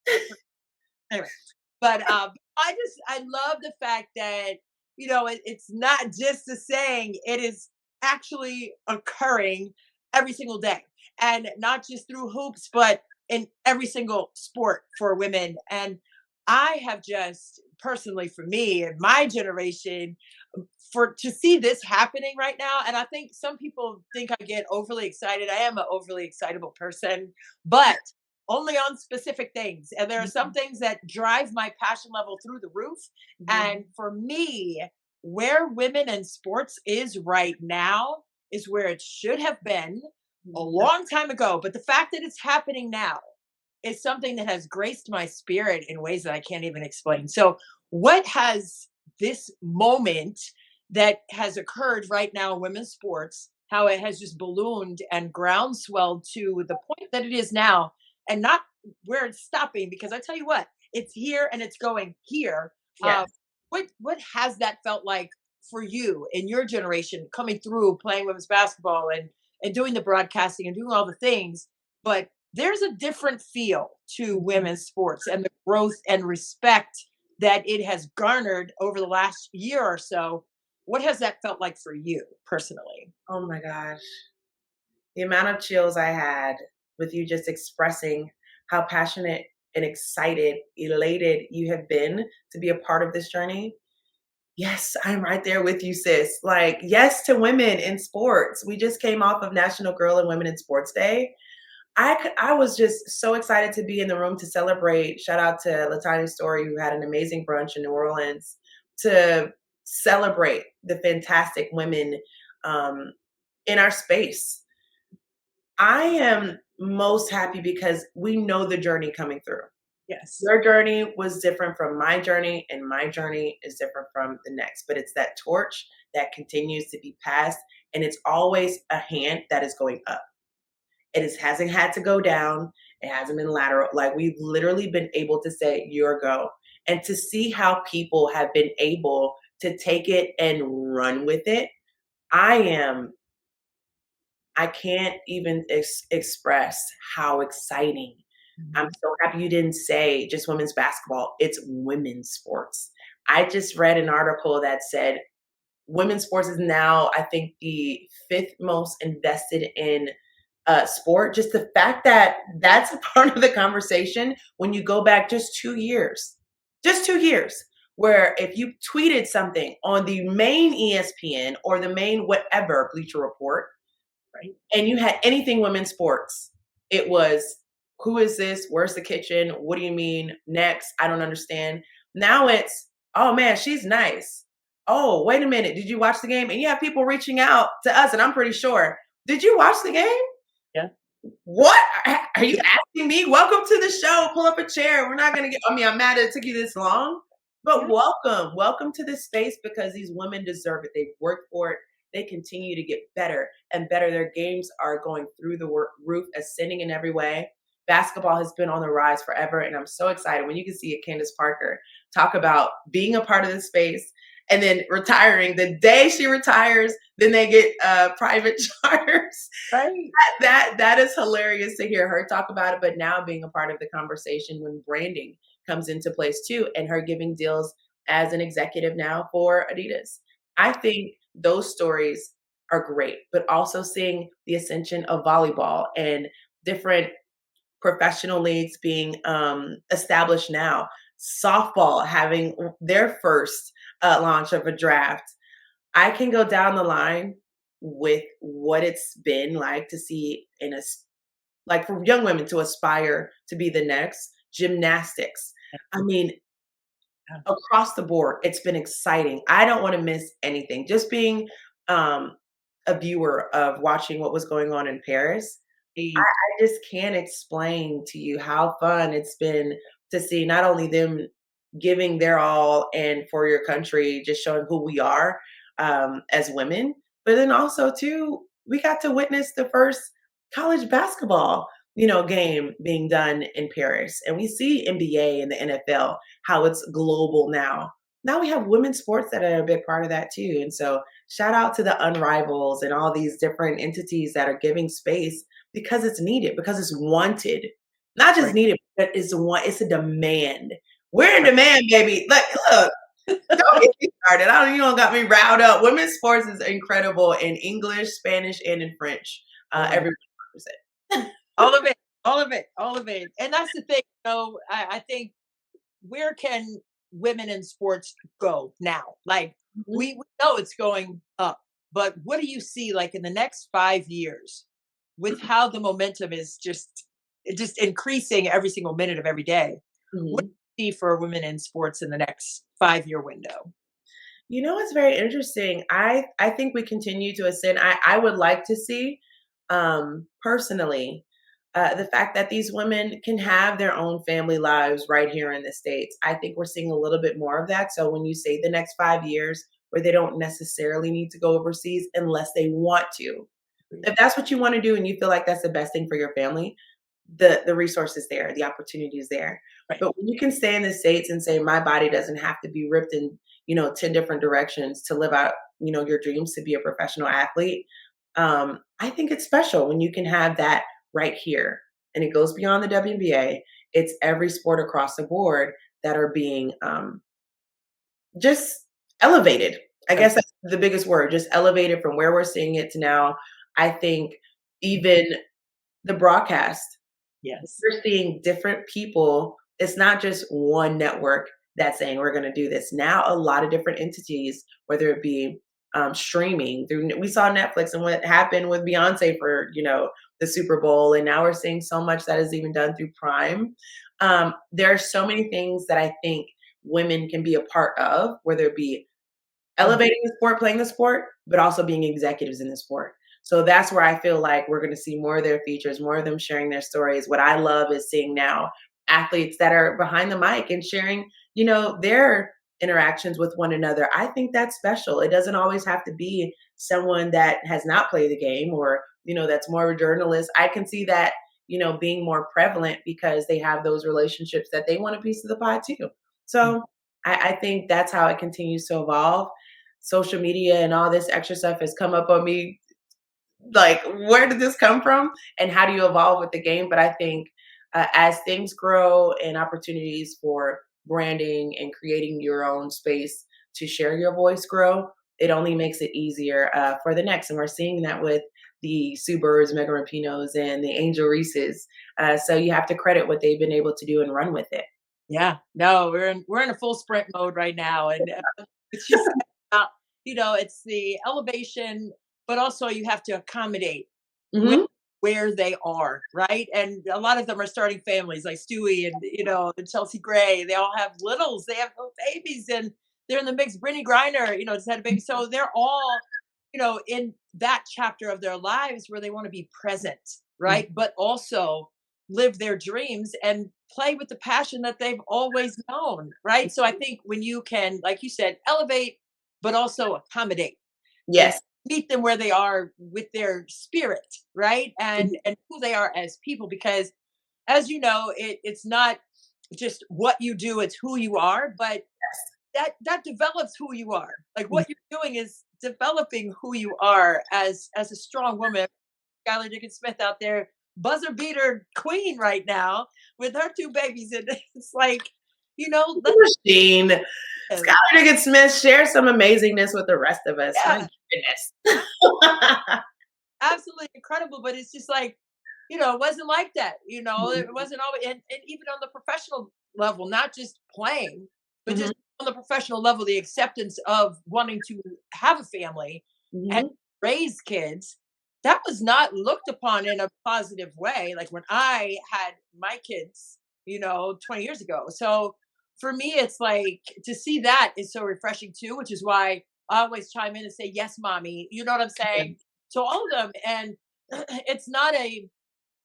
it. Anyway, but I love the fact that, it's not just a saying, it is actually occurring every single day, and not just through hoops, but in every single sport for women. And I have just personally, for me and my generation, to see this happening right now. And I think some people think I get overly excited. I am an overly excitable person, but only on specific things. And there are some things that drive my passion level through the roof. And for me, where women in sports is right now is where it should have been a long time ago. But the fact that it's happening now is something that has graced my spirit in ways that I can't even explain. So what has this moment that has occurred right now in women's sports, how it has just ballooned and groundswelled to the point that it is now, and not where it's stopping? Because I tell you what, it's here and it's going here. Yes. What has that felt like for you in your generation, coming through playing women's basketball and doing the broadcasting and doing all the things? But there's a different feel to women's sports and the growth and respect that it has garnered over the last year or so. What has that felt like for you personally? Oh my gosh. The amount of chills I had with you just expressing how passionate and excited, elated you have been to be a part of this journey. Yes, I'm right there with you, sis. Like, yes to women in sports. We just came off of National Girl and Women in Sports Day. I was just so excited to be in the room to celebrate. Shout out to Latanya Story, who had an amazing brunch in New Orleans, to celebrate the fantastic women in our space. I am most happy because we know the journey coming through. Yes. Your journey was different from my journey, and my journey is different from the next. But it's that torch that continues to be passed, and it's always a hand that is going up. Hasn't had to go down. It hasn't been lateral. Like we've literally been able to say your go, and to see how people have been able to take it and run with it. I am I can't even express how exciting. I'm Mhm. so happy you didn't say just women's basketball. It's women's sports. I just read an article that said women's sports is now, I think, the fifth most invested in sport. Just the fact that that's a part of the conversation when you go back just 2 years, where if you tweeted something on the main ESPN or the main whatever Bleacher Report, Right. and you had anything women's sports, it was, who is this? Where's the kitchen? What do you mean? Next, I don't understand. Now it's, oh man, she's nice. Oh, wait a minute. Did you watch the game? And you have people reaching out to us, and I'm pretty sure, did you watch the game? Yeah. What? Are you asking me? Welcome to the show. Pull up a chair. We're not going to get, I mean, I'm mad it took you this long, but Yeah. welcome. Welcome to this space because these women deserve it. They've worked for it. They continue to get better and better. Their games are going through the roof, ascending in every way. Basketball has been on the rise forever. And I'm so excited when you can see a Candace Parker talk about being a part of this space and then retiring. The day she retires, then they get private charters. Right. That is hilarious to hear her talk about it, but now being a part of the conversation when branding comes into place too, and her giving deals as an executive now for Adidas. I think those stories are great, but also seeing the ascension of volleyball and different professional leagues being established now, softball having their first launch of a draft. I can go down the line with what it's been like to see in a like for young women to aspire to be the next gymnastics. I mean, Yeah. across the board, it's been exciting. I don't want to miss anything. Just being um, a viewer of watching what was going on in Paris, I just can't explain to you how fun it's been to see not only them giving their all and for your country, just showing who we are as women, but then also too, we got to witness the first college basketball, game being done in Paris, and we see NBA and the NFL how it's global now. Now we have women's sports that are a big part of that too, and so shout out to the Unrivals and all these different entities that are giving space because it's needed, because it's wanted. Not just Right. needed, but it's a demand. We're in demand, baby. Like, look, don't get me started. I don't, you don't got me riled up. Women's sports is incredible in English, Spanish, and in French. Right. Everyone knows it. All of it. All of it. All of it. And that's the thing. I think, where can women in sports go now? Like, Mhm. we know it's going up, but what do you see like in the next 5 years with how the momentum is just increasing every single minute of every day? What Mhm. do you see for women in sports in the next 5 year window? It's very interesting. I think we continue to ascend. I would like to see, personally, the fact that these women can have their own family lives right here in the States. I think we're seeing a little bit more of that. So when you say the next 5 years, where they don't necessarily need to go overseas unless they want to. If that's what you want to do and you feel like that's the best thing for your family, the resource is there, the opportunity is there. Right. But when you can stay in the States and say, my body doesn't have to be ripped in, 10 different directions to live out, your dreams to be a professional athlete. I think it's special when you can have that right here. And it goes beyond the WNBA. It's every sport across the board that are being just elevated. I Right. guess that's the biggest word, just elevated from where we're seeing it to now. I think even the broadcast, Yes. we're seeing different people. It's not just one network that's saying we're going to do this. Now, a lot of different entities, whether it be streaming through, we saw Netflix and what happened with Beyonce for, the Super Bowl. And now we're seeing so much that is even done through Prime. There are so many things that I think women can be a part of, whether it be Mhm. elevating the sport, playing the sport, but also being executives in the sport. So that's where I feel like we're going to see more of their features, more of them sharing their stories. What I love is seeing now athletes that are behind the mic and sharing, their interactions with one another. I think that's special. It doesn't always have to be someone that has not played the game or, that's more of a journalist. I can see that, being more prevalent because they have those relationships that they want a piece of the pie too. So I think that's how it continues to evolve. Social media and all this extra stuff has come up on me. Like, where did this come from? And how do you evolve with the game? But I think as things grow and opportunities for branding and creating your own space to share your voice grow, it only makes it easier for the next. And we're seeing that with the Sue Birds, Megan Rapinos, and the Angel Reeses. So you have to credit what they've been able to do and run with it. Yeah, no, we're in a full sprint mode right now, and it's just about, it's the elevation, but also you have to accommodate with Hmm. where they are, right? And a lot of them are starting families, like Stewie and and Chelsea Gray. They all have littles, they have little babies, and they're in the mix. Brittany Griner, just had a baby, so they're all, in that chapter of their lives where they want to be present, right? But also live their dreams and play with the passion that they've always known, right? So I think when you can, like you said, elevate, but also accommodate and Yes. meet them where they are with their spirit, right? And who they are as people, because as you know, it's not just what you do, it's who you are, but that develops who you are. Like what you're doing is developing who you are as a strong woman. Skylar Diggins Smith out there, buzzer beater queen right now with her two babies. And it's like, let's Machine. live. Skylar Diggins Smith shares some amazingness with the rest of us. My Yeah, goodness. absolutely incredible. But it's just like, it wasn't like that. It wasn't always, and even on the professional level, not just playing, but Hmm. just on the professional level, the acceptance of wanting to have a family and Hmm. raise kids, that was not looked upon in a positive way. Like when I had my kids, 20 years ago. So for me, it's like to see that is so refreshing too, which is why I always chime in and say, yes, mommy. You know what I'm saying? So all of them. And it's not a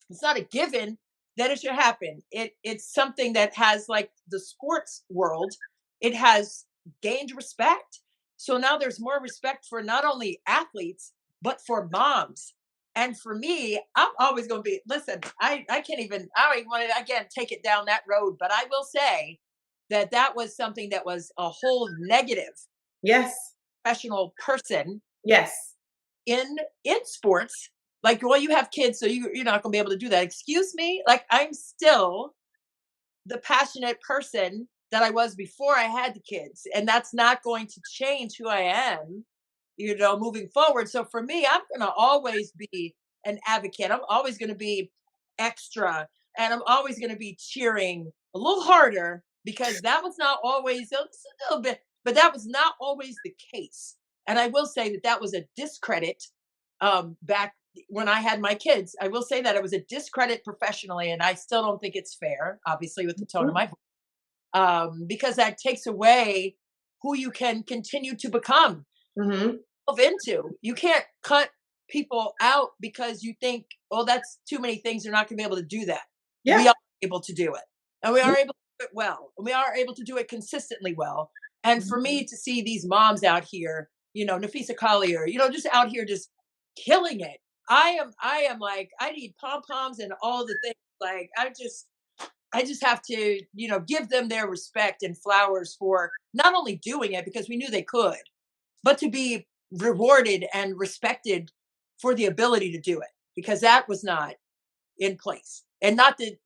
it's not a given that it should happen. It's something that has, like the sports world, it has gained respect. So now there's more respect for not only athletes but for moms. And for me, I'm always going to be. Listen, I can't even. I don't even want to again take it down that road. But I will say that that was something that was a whole negative Yes. professional person Yes. in sports, like, well, you have kids, so you're not going to be able to do that. Excuse me, like I'm still the passionate person that I was before I had the kids, and that's not going to change who I am, moving forward. So for me, I'm going to always be an advocate. I'm always going to be extra, and I'm always going to be cheering a little harder, because that was not always a little bit, but that was not always the case. And I will say that that was a discredit back when I had my kids. I will say that it was a discredit professionally, and I still don't think it's fair, obviously, with the tone of my voice, because that takes away who you can continue to become, Hmm. move into. You can't cut people out because you think, oh, that's too many things. They're not going to be able to do that. We Yeah. are able to do it, and we are able to do it well, and we are able to do it consistently well. And for me to see these moms out here, Nafisa Collier, just out here just killing it. I am like, I need pom poms and all the things. Like I just have to, give them their respect and flowers for not only doing it because we knew they could, but to be rewarded and respected for the ability to do it, because that was not in place. And not that,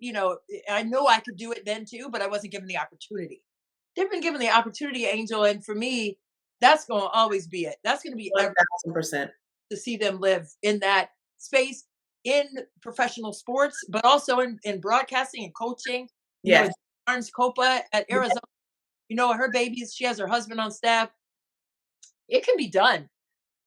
I know I could do it then too, but I wasn't given the opportunity. They've been given the opportunity, Angel. And for me, that's going to always be it. That's going to be 1000%. to see them live in that space in professional sports, but also in broadcasting and coaching. Yes. Barnes Copa at Arizona, her babies, she has her husband on staff. It can be done.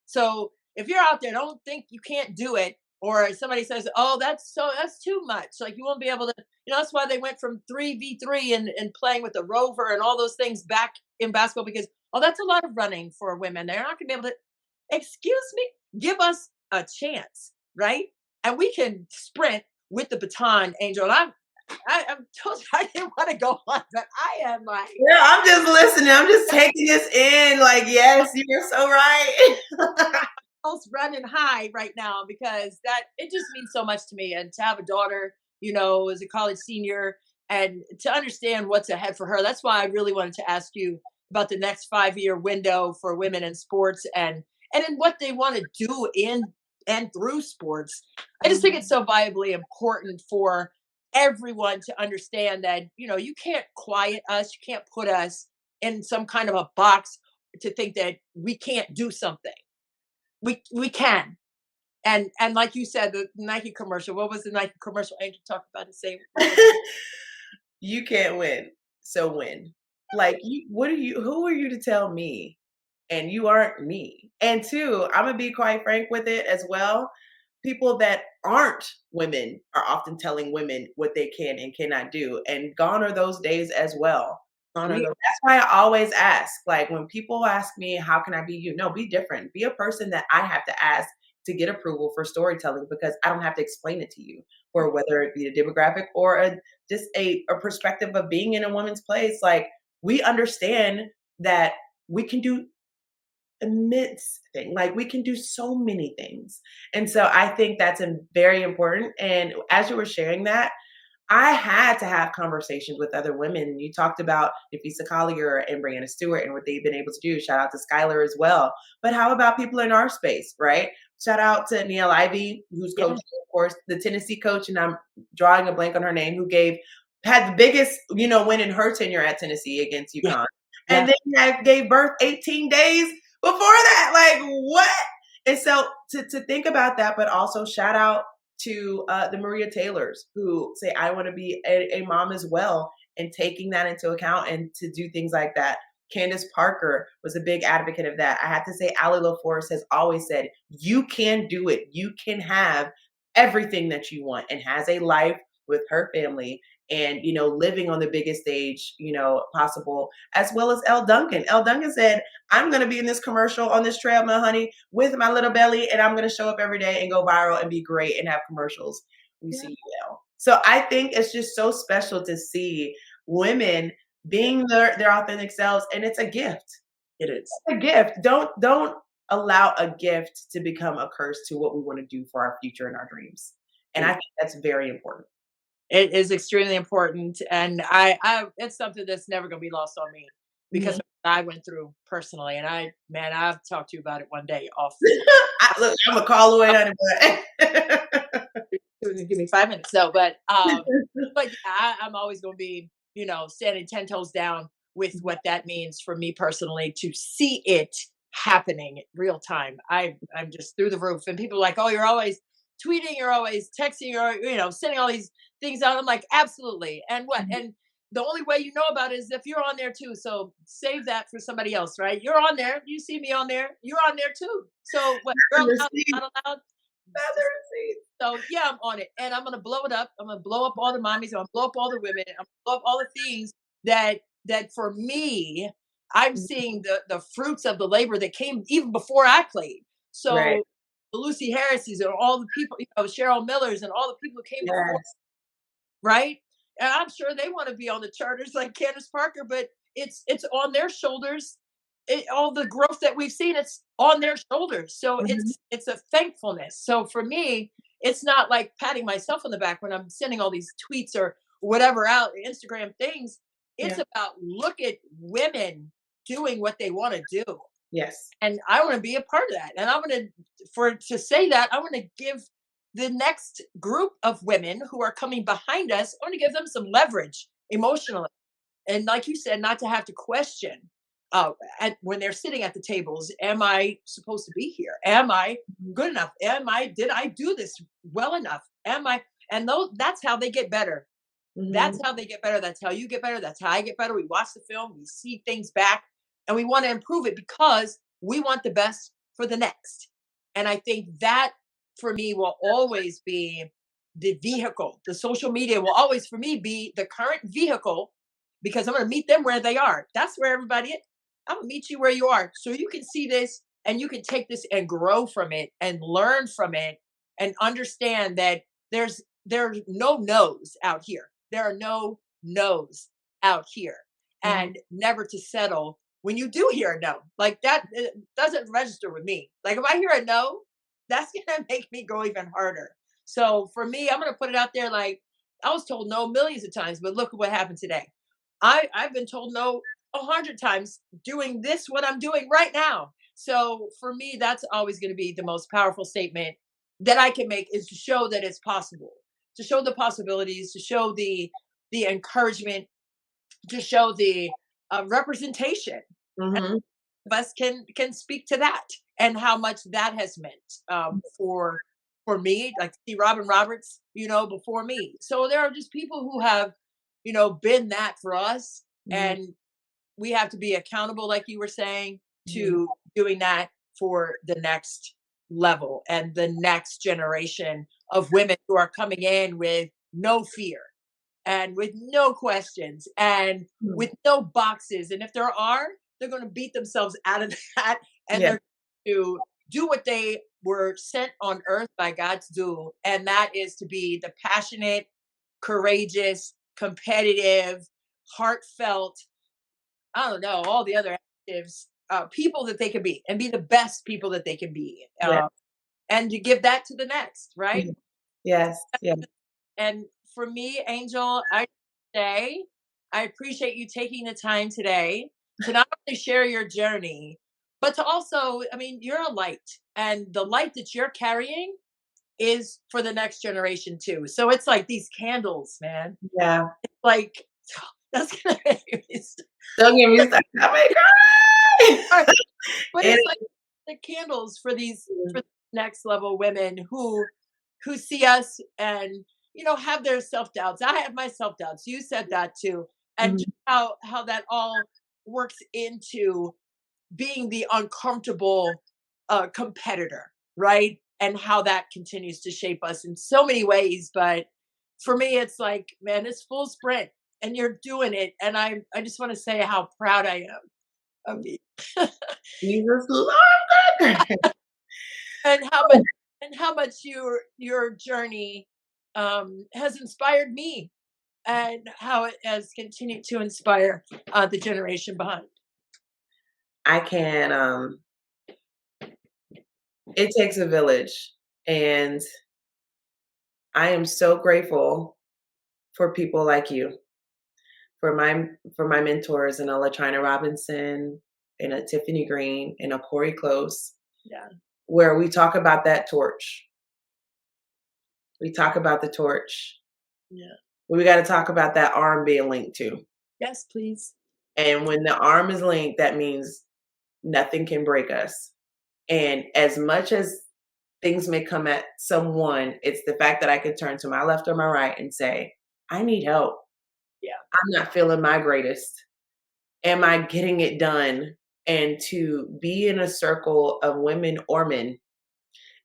So if you're out there, don't think you can't do it. Or somebody says, oh, that's too much. Like you won't be able to, that's why they went from 3v3 and playing with the rover and all those things back in basketball, because, oh, that's a lot of running for women. They're not going to be able to, excuse me, give us a chance, right? And we can sprint with the baton, Angel. And I'm told you I didn't want to go on, but I am like, Yeah, I'm just listening. I'm just taking this in. Like, yes, you're so right. running high right now, because that it just means so much to me, and to have a daughter as a college senior, and to understand what's ahead for her. That's why I really wanted to ask you about the next 5-year window for women in sports, and in what they want to do in and through sports. I just think it's Mhm. so viably important for everyone to understand that, you can't quiet us, you can't put us in some kind of a box to think that we can't do something. We can. And like you said, the Nike commercial. What was the Nike commercial Angel talked about and say? What was it? You can't win, so win. Like, who are you to tell me? And you aren't me. And two, I'm gonna be quite frank with it as well. People that aren't women are often telling women what they can and cannot do. And gone are those days as well. Honor them. That's why I always ask, like when people ask me, how can I be you? No, be different. Be a person that I have to ask to get approval for storytelling because I don't have to explain it to you, or whether it be a demographic or just a perspective of being in a woman's place. Like we understand that we can do immense thing. Like we can do so many things. And so I think that's very important. And as you were sharing that, I had to have conversations with other women. You talked about Nafisa Collier and Brianna Stewart and what they've been able to do. Shout out to Skylar as well. But how about people in our space, right? Shout out to Neil Ivy, who's Yeah. coaching, of course, the Tennessee coach, and I'm drawing a blank on her name, who had the biggest, win in her tenure at Tennessee against Yeah. UConn. Yeah. And then gave birth 18 days before that. Like what? And so to think about that, but also shout out to the Maria Taylors who say, I want to be a mom as well, and taking that into account and to do things like that. Candace Parker was a big advocate of that. I have to say, Allie LaForce has always said, you can do it. You can have everything that you want, and has a life with her family and, living on the biggest stage, possible, as well as Elle Duncan. Elle Duncan said, I'm going to be in this commercial on this treadmill, honey, with my little belly, and I'm going to show up every day and go viral and be great and have commercials. We Yeah. see you now. So I think it's just so special to see women being their authentic selves, and it's a gift. It is. It's a gift. Don't allow a gift to become a curse to what we want to do for our future and our dreams. And I think that's very important. It is extremely important, and I it's something that's never going to be lost on me because Mhm. of what I went through personally. And I've talked to you about it one day off. Look, I'm a call away, honey, but Give me 5 minutes. No, but yeah, I'm always going to be, standing 10 toes down with what that means for me personally to see it happening real time. I'm just through the roof, and people are like, oh, you're always tweeting, you're always texting, or sending all these things out. I'm like, absolutely. And what? Mhm. And the only way you know about it is if you're on there too. So save that for somebody else, right? You're on there. You see me on there. You're on there too. So what? You're allowed, Receive, not allowed. another receipt. So yeah, I'm on it, and I'm gonna blow it up. I'm gonna blow up all the mommies. I'm gonna blow up all the women. I'm gonna blow up all the things that for me, I'm Mhm. seeing the fruits of the labor that came even before I played. Right. So the Lucy Harrises and all the people, Cheryl Millers and all the people who came before, Yes. right? And I'm sure they want to be on the charters like Candace Parker, but it's on their shoulders. All the growth that we've seen, it's on their shoulders. So Mhm. it's a thankfulness. So for me, it's not like patting myself on the back when I'm sending all these tweets or whatever out, Instagram things. It's Yeah. about look at women doing what they want to do, Yes. and I want to be a part of that. And I'm going to say that I want to give the next group of women who are coming behind us, I want to give them some leverage emotionally, and like you said, not to have to question when they're sitting at the tables, am I supposed to be here? Am I good enough? Did I do this well enough? Am I? And those, that's how they get better. That's Mhm. how they get better. That's how you get better. That's how I get better. We watch the film, we see things back, and we want to improve it because we want the best for the next. And I think that for me will always be the vehicle. The social media will always, for me, be the current vehicle because I'm going to meet them where they are. That's where everybody is. I'm going to meet you where you are so you can see this and you can take this and grow from it and learn from it and understand that there's no no's out here. There are no no's out here, Mhm. and never to settle when you do hear a no. Like that it doesn't register with me. Like if I hear a no, that's gonna make me go even harder. So for me, I'm gonna put it out there like I was told no millions of times, but look at what happened today. I've been told no 100 times doing this, what I'm doing right now. So for me, that's always going to be the most powerful statement that I can make, is to show that it's possible, to show the possibilities, to show the encouragement, to show the representation. Hmm. Of us can speak to that and how much that has meant for me, like see Robin Roberts, before me. So there are just people who have, been that for us, Hmm. and we have to be accountable, like you were saying, Hmm. to doing that for the next level and the next generation of women who are coming in with no fear and with no questions and with no boxes. And if there are, they're going to beat themselves out of that, and Yeah. they're to do what they were sent on earth by God to do. And that is to be the passionate, courageous, competitive, heartfelt, I don't know, all the other adjectives, people that they can be, and be the best people that they can be. Yeah. And to give that to the next, right? Mhm. Yes. Yeah. And for me, Angel, I say I appreciate you taking the time today to not only share your journey, but to also, I mean, you're a light, and the light that you're carrying is for the next generation too. So it's like these candles, man. Yeah. Like that's gonna make me Don't get me started. Oh my start. God. But And it's like the candles for these, for next level women who see us and have their self doubts. I have my self doubts. You said that too, and Mhm. just how that all works into being the uncomfortable competitor, right? And how that continues to shape us in so many ways. But for me, it's like, man, it's full sprint, and you're doing it, and I just want to say how proud I am of you. Jesus Lord. and how much and how much your journey has inspired me, and how it has continued to inspire the generation behind. I can it takes a village, and I am so grateful for people like you, for my mentors, and a Latrina Robinson, and a Tiffany Green, and a Corey Close, Yeah. where we talk about that torch. We talk about the torch. Yeah. We got to talk about that arm being linked too. Yes, please. And when the arm is linked, that means nothing can break us. And as much as things may come at someone, it's the fact that I could turn to my left or my right and say, I need help. Yeah. I'm not feeling my greatest. Am I getting it done? And to be in a circle of women or men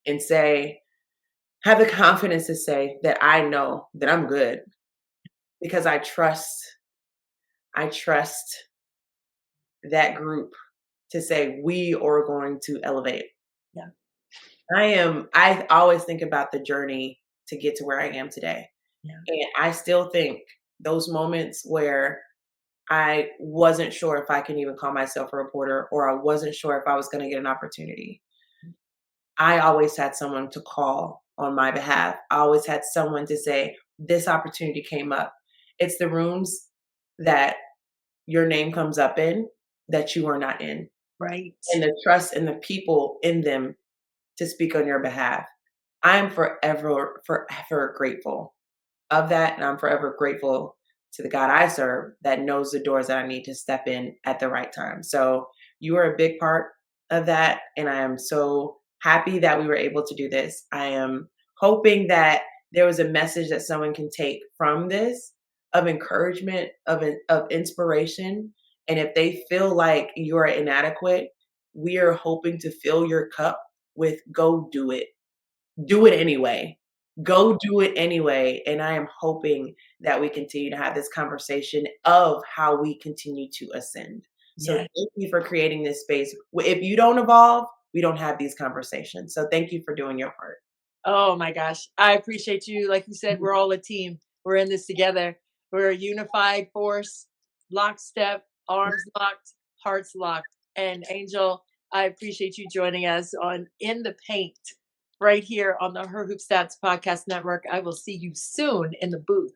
and say, have the confidence to say that I know that I'm good, because I trust that group to say we are going to elevate. Yeah. I always think about the journey to get to where I am today. Yeah. And I still think those moments where I wasn't sure if I can even call myself a reporter, or I wasn't sure if I was going to get an opportunity, I always had someone to call on my behalf. I always had someone to say, this opportunity came up. It's the rooms that your name comes up in that you are not in, Right. and the trust and the people in them to speak on your behalf. I am forever, forever grateful of that. And I'm forever grateful to the God I serve that knows the doors that I need to step in at the right time. So you are a big part of that. And I am so happy that we were able to do this. I am hoping that there was a message that someone can take from this, of encouragement, of inspiration. And if they feel like you are inadequate, we are hoping to fill your cup with go do it. Do it anyway. Go do it anyway. And I am hoping that we continue to have this conversation of how we continue to ascend. So Yeah. thank you for creating this space. If you don't evolve, we don't have these conversations. So thank you for doing your part. Oh my gosh. I appreciate you. Like you said, we're all a team. We're in this together. We're a unified force, lockstep, arms locked, hearts locked. And Angel, I appreciate you joining us on In the Paint. right here on the Her Hoop Stats Podcast Network. I will see you soon in the booth.